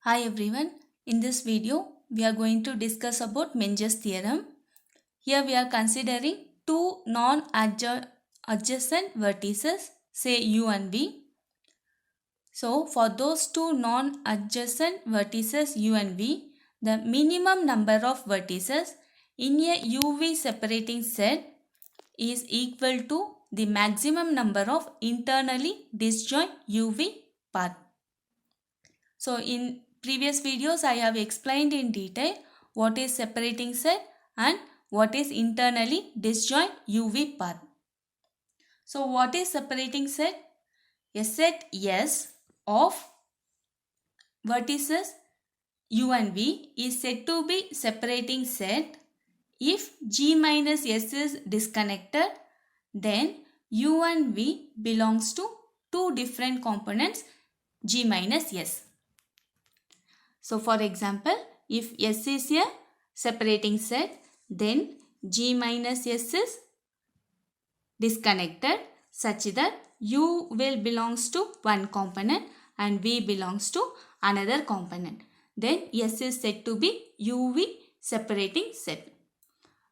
Hi everyone, in this video we are going to discuss about Menger's theorem. Here we are considering two non-adjacent vertices, say U and V. So for those two non-adjacent vertices U and V, the minimum number of vertices in a UV separating set is equal to the maximum number of internally disjoint UV path. So in previous videos I have explained in detail what is separating set and what is internally disjoint UV path. So what is separating set? A set S of vertices U and V is said to be separating set if G minus S is disconnected, then U and V belongs to two different components G minus S. So for example, if S is a separating set, then G minus S is disconnected such that U will belongs to one component and V belongs to another component. Then S is said to be UV separating set.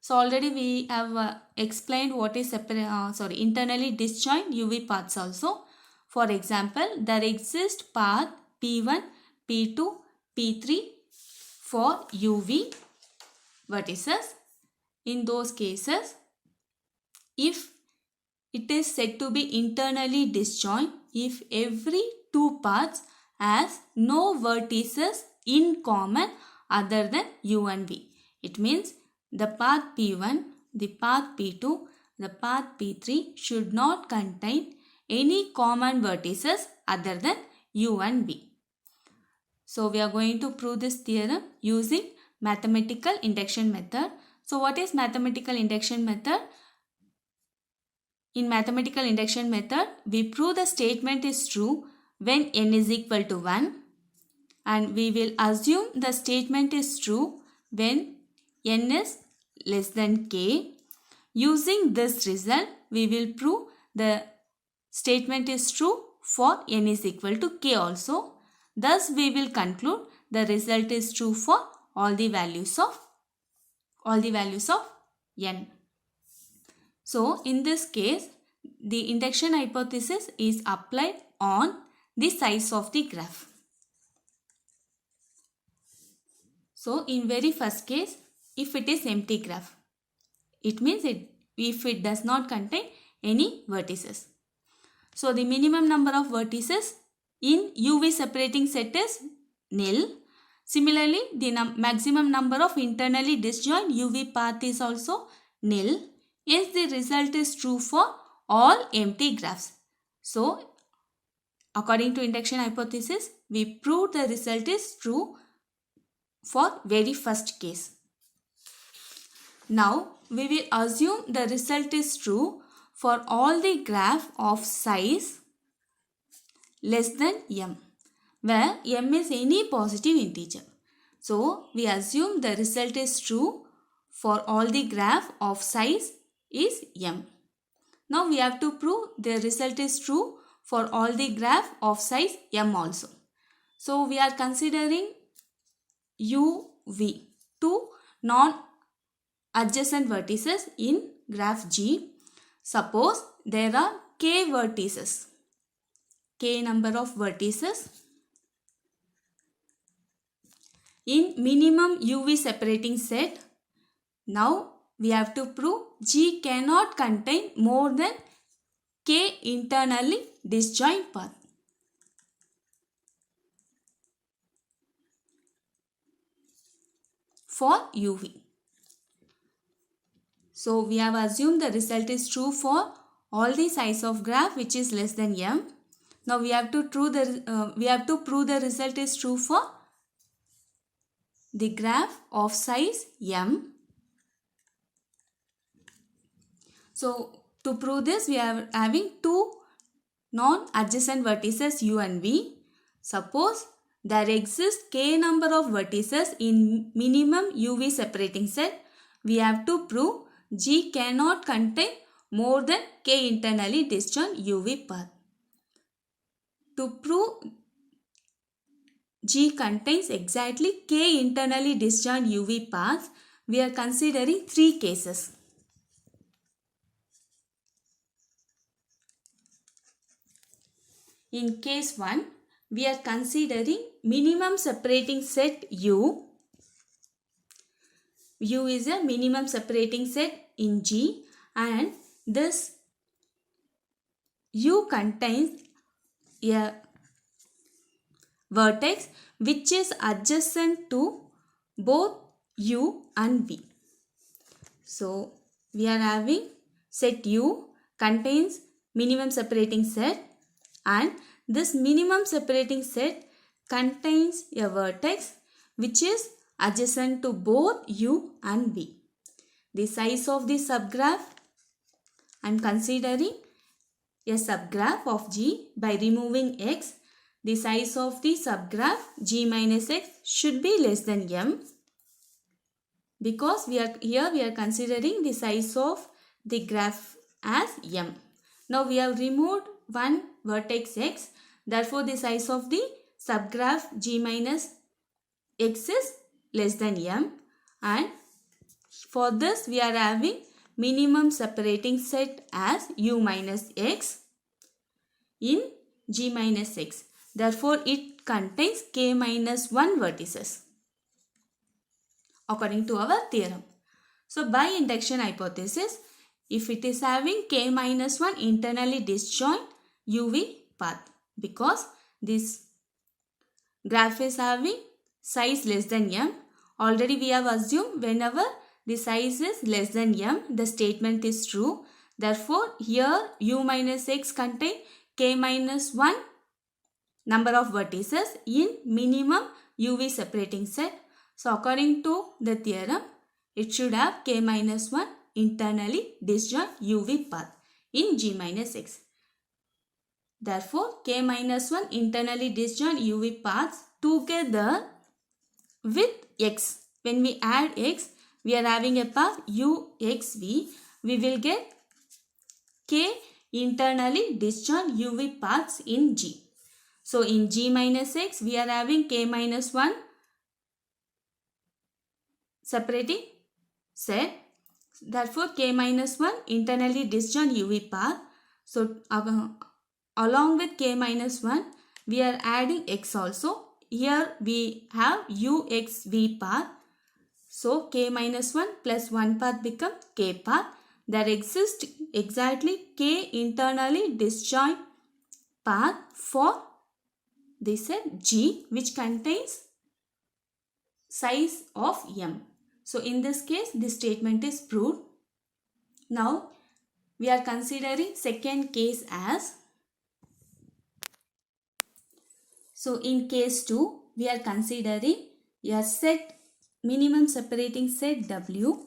So already we have explained what is internally disjoint UV paths also. For example, there exists path P1, P2, P3 for UV vertices. In those cases, if it is said to be internally disjoint if every two paths has no vertices in common other than U and V. It means the path P1, the path P2, the path P3 should not contain any common vertices other than U and V. So we are going to prove this theorem using mathematical induction method. So what is mathematical induction method? In mathematical induction method, we prove the statement is true when n is equal to 1 and we will assume the statement is true when n is less than k. Using this result, we will prove the statement is true for n is equal to k also. Thus, we will conclude the result is true for all the values of n. So, in this case, the induction hypothesis is applied on the size of the graph. So, in very first case, if it is empty graph, it means if it does not contain any vertices. So, the minimum number of vertices in UV separating set is nil. Similarly, the maximum number of internally disjoint UV path is also nil. Yes, the result is true for all empty graphs. So, according to induction hypothesis, we proved the result is true for very first case. Now, we will assume the result is true for all the graph of size less than m, where m is any positive integer. So, we assume the result is true for all the graph of size is m. Now, we have to prove the result is true for all the graph of size m also. So, we are considering UV, two non-adjacent vertices in graph G. Suppose there are k vertices, k number of vertices in minimum UV separating set. Now we have to prove G cannot contain more than k internally disjoint path. For UV. So we have assumed the result is true for all the size of graph which is less than m. Now we have to prove the result is true for the graph of size m. So to prove this, we are having two non-adjacent vertices u and v. Suppose there exists k number of vertices in minimum UV separating set. We have to prove G cannot contain more than k internally disjoint UV path. To prove G contains exactly k internally disjoint UV paths, we are considering 3 cases. In case 1, we are considering minimum separating set U. U is a minimum separating set in G, and this U contains a vertex which is adjacent to both U and V. So, we are having set U contains minimum separating set, and this minimum separating set contains a vertex which is adjacent to both U and V. The size of the subgraph, I am considering a subgraph of G by removing X. The size of the subgraph G minus X should be less than M, because we are considering the size of the graph as M. Now we have removed one vertex X, therefore the size of the subgraph G minus X is less than M, and for this we are having minimum separating set as U minus X in G minus X. Therefore it contains K minus 1 vertices according to our theorem. So by induction hypothesis, if it is having K minus 1 internally disjoint UV path, because this graph is having size less than M. Already we have assumed whenever the size is less than M, the statement is true. Therefore here U minus X contain K minus 1 number of vertices in minimum UV separating set. So according to the theorem, it should have K minus 1 internally disjoint UV path in G minus X. Therefore, K minus 1 internally disjoint UV paths together with X. When we add X, we are having a path UXV. We will get K internally disjoint UV paths in G. So in G minus X, we are having K minus 1 separating set. Therefore, K minus 1 internally disjoint UV path. So along with K minus 1, we are adding X also. Here we have UXV path. So K minus 1 plus 1 path become K path. There exists exactly K internally disjoint path for this set G, which contains size of M. So in this case, this statement is proved. Now we are considering second case as, so in case 2, we are considering a set minimum separating set W,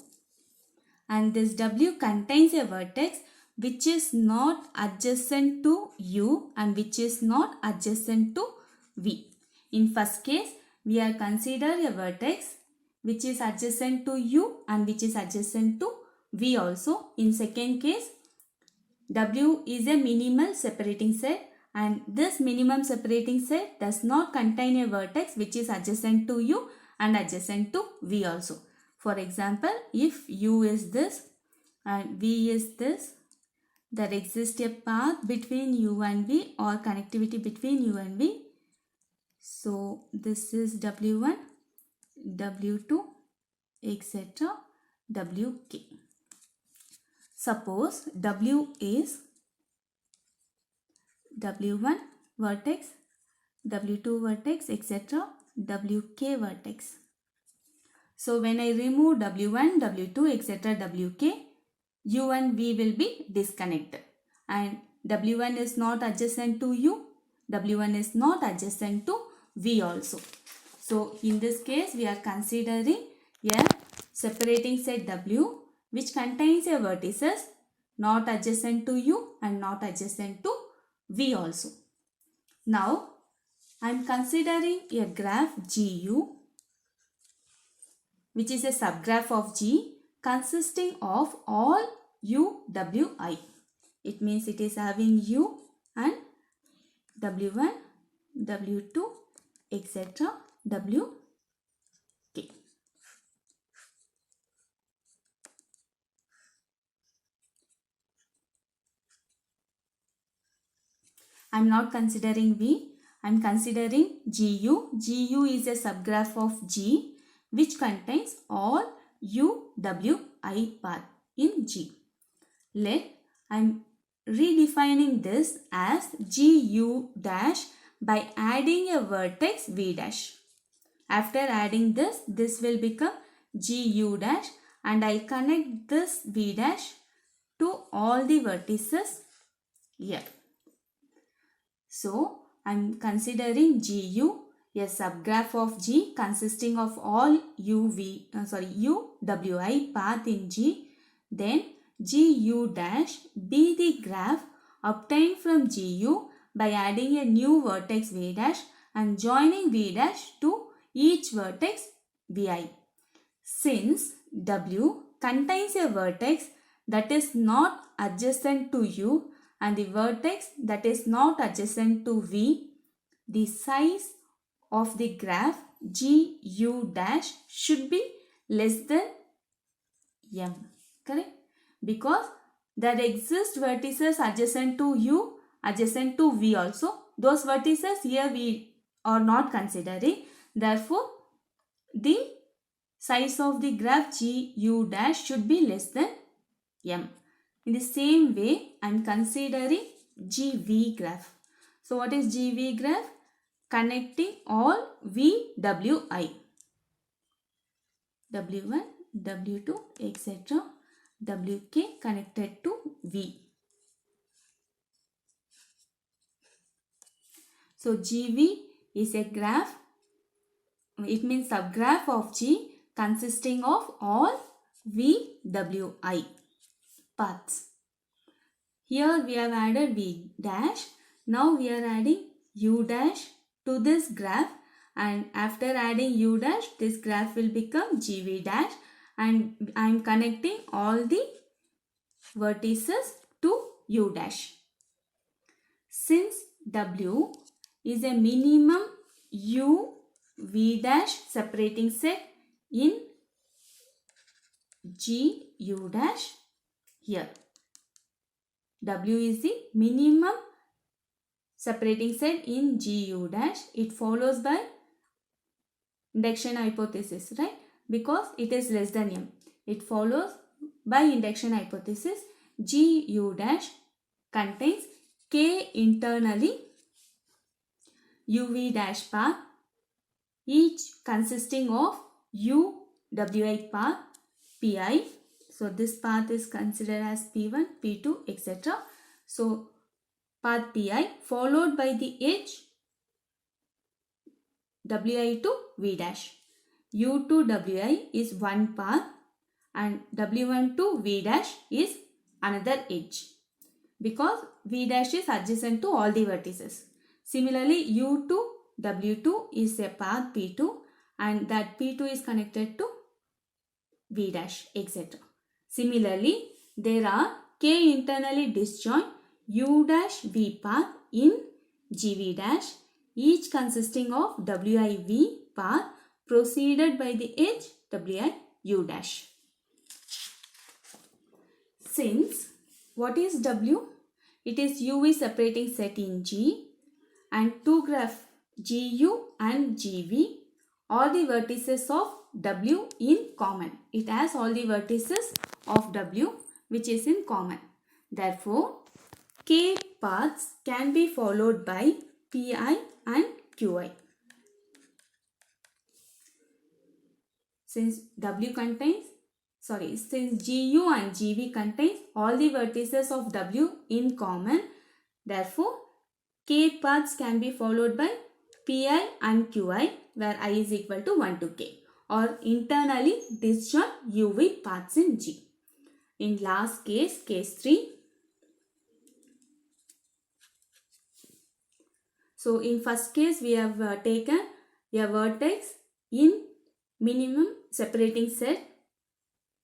and this W contains a vertex which is not adjacent to U and which is not adjacent to V. In first case, we are considering a vertex which is adjacent to U and which is adjacent to V also. In second case, W is a minimal separating set, and this minimum separating set does not contain a vertex which is adjacent to U and adjacent to V also. For example, if U is this and V is this, there exists a path between U and V or connectivity between U and V. So this is W1, W2, etc. Wk. Suppose W is W1 vertex, W2 vertex, etc. Wk vertex. So when I remove W1, W2, etc. Wk, U and V will be disconnected, and W1 is not adjacent to U, W1 is not adjacent to V also. So in this case, we are considering a separating set W which contains a vertices not adjacent to U and not adjacent to V also. Now I am considering a graph GU which is a subgraph of G consisting of all UWI. It means it is having U and W1, W2, etc. W K. I am not considering V. I am considering GU. GU is a subgraph of G which contains all U, W, I path in G. Let I am redefining this as GU dash by adding a vertex V dash. After adding this, this will become GU dash and I connect this V dash to all the vertices here. So, I am considering GU a subgraph of G consisting of all UWI path in G. Then GU dash be the graph obtained from GU by adding a new vertex V dash and joining V dash to each vertex Vi. Since W contains a vertex that is not adjacent to U and the vertex that is not adjacent to V, the size of the graph GU dash should be less than M. Correct? Because there exist vertices adjacent to U, adjacent to V also. Those vertices here we are not considering. Therefore, the size of the graph GU dash should be less than M. In the same way, I am considering GV graph. So, what is GV graph? Connecting all VWI. W1, W2, etc. WK connected to V. So, GV is a graph. It means subgraph of G consisting of all VWI paths. Here we have added V dash. Now we are adding U dash to this graph, and after adding U dash, this graph will become GV dash, and I am connecting all the vertices to U dash. Since W is a minimum U V dash separating set in G U dash here. W is the minimum separating set in G U dash. It follows by induction hypothesis, right? Because it is less than M. It follows by induction hypothesis. G U dash contains K internally UV dash path, each consisting of U WI path Pi. So this path is considered as P1, P2, etc. So path Pi followed by the edge Wi to V dash. U to Wi is one path and W1 to V dash is another edge, because V dash is adjacent to all the vertices. Similarly, U to W2 is a path P2 and that P2 is connected to V dash, etc. Similarly, there are K internally disjoint U dash V path in GV dash, each consisting of WIV path proceeded by the edge WIU dash. Since what is W? It is UV separating set in G, and two graphs GU and GV are the vertices of W in common. It has all the vertices of W which is in common. Therefore, K paths can be followed by Pi and Qi. Since GU and GV contains all the vertices of W in common, therefore K paths can be followed by Pi and Qi, where I is equal to 1 to K, or internally disjoint UV paths in G. In last case, case 3. So in first case we have taken a vertex in minimum separating set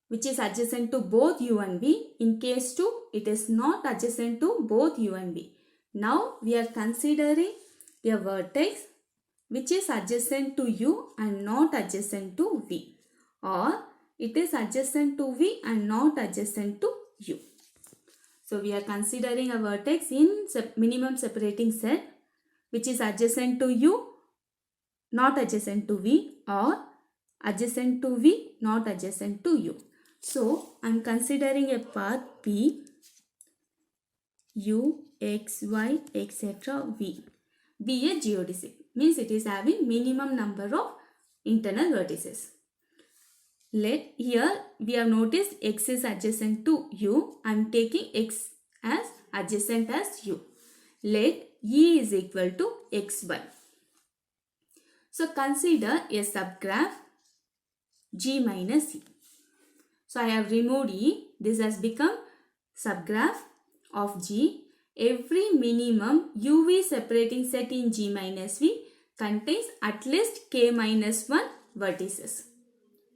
which is adjacent to both U and V. In case 2, it is not adjacent to both U and V. Now we are considering a vertex which is adjacent to U and not adjacent to V, or it is adjacent to V and not adjacent to U. So we are considering a vertex in minimum separating set which is adjacent to U, not adjacent to V, or adjacent to V, not adjacent to U. So I am considering a path P, U, X, Y, etc. V be a geodesic. Means it is having minimum number of internal vertices. Let here we have noticed X is adjacent to U. I am taking X as adjacent as U. Let E is equal to XY. So consider a subgraph G minus E. So I have removed E. This has become subgraph of G. Every minimum UV separating set in G minus V contains at least K minus 1 vertices.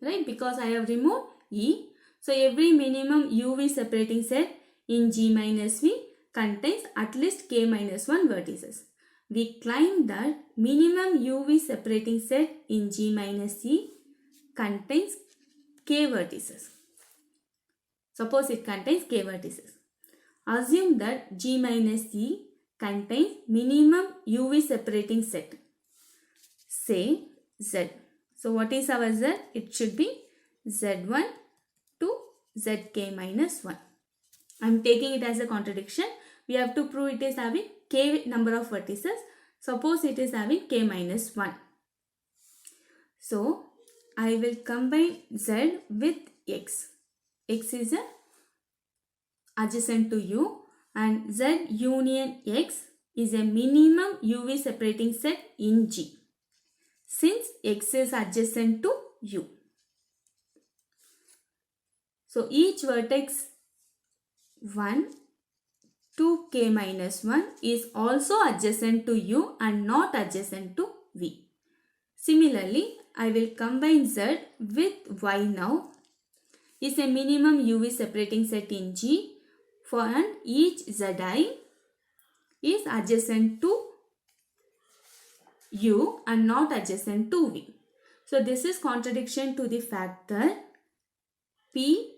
Right? Because I have removed E. So every minimum UV separating set in G minus V contains at least K minus 1 vertices. We claim that minimum UV separating set in G minus E contains K vertices. Suppose it contains K vertices. Assume that G minus E contains minimum UV separating set. Say Z. So what is our Z? It should be Z1 to Zk minus 1. I am taking it as a contradiction. We have to prove it is having K number of vertices. Suppose it is having K minus 1. So I will combine Z with X. X is a adjacent to U and Z union X is a minimum UV separating set in G since X is adjacent to U. So each vertex 1 to K minus 1 is also adjacent to U and not adjacent to V. Similarly, I will combine Z with Y now. Is a minimum UV separating set in G for and each Zi is adjacent to U and not adjacent to V. So this is contradiction to the fact that P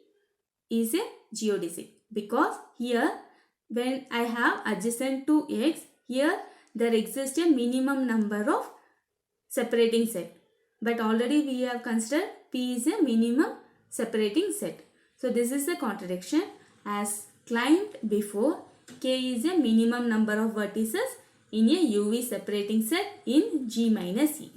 is a geodesic because here when I have adjacent to X, here there exists a minimum number of separating set. But already we have considered P is a minimum separating set. So this is a contradiction. As claimed before, K is a minimum number of vertices in a UV separating set in G minus E.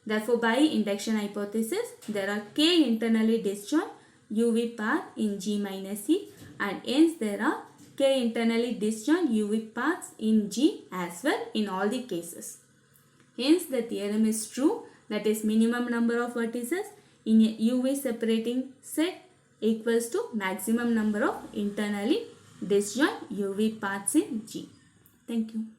Therefore, by induction hypothesis, there are K internally disjoint UV path in G minus E and hence there are K internally disjoint UV paths in G as well in all the cases. Hence, the theorem is true, that is minimum number of vertices in a UV separating set equals to maximum number of internally disjoint UV paths in G. Thank you.